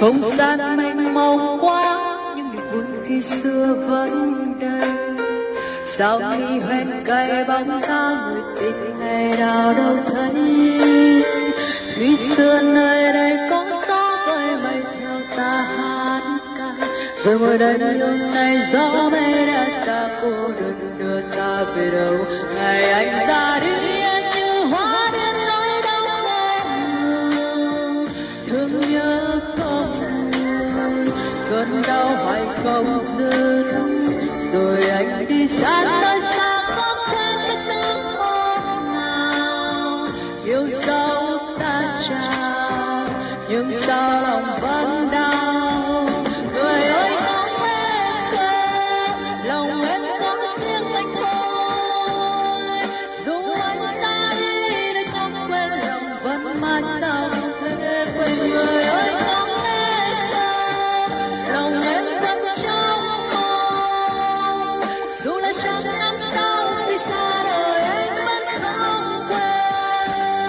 không gian mênh mông quá nhưng niềm vui khi xưa vẫn đây. Sao khi hoen cay bóng dáng người tình ngày nào đâu thấy. Khi xưa nơi đây có gió với mây theo ta hát ca, rồi ngồi đây hôm nay gió mây đã xa cô đơn đưa ta về đâu. Ngày anh ra đi như hoa điên lối đông em, thương nhớ không nguôi, cơn đau hoài không dứt, rồi anh đi xa.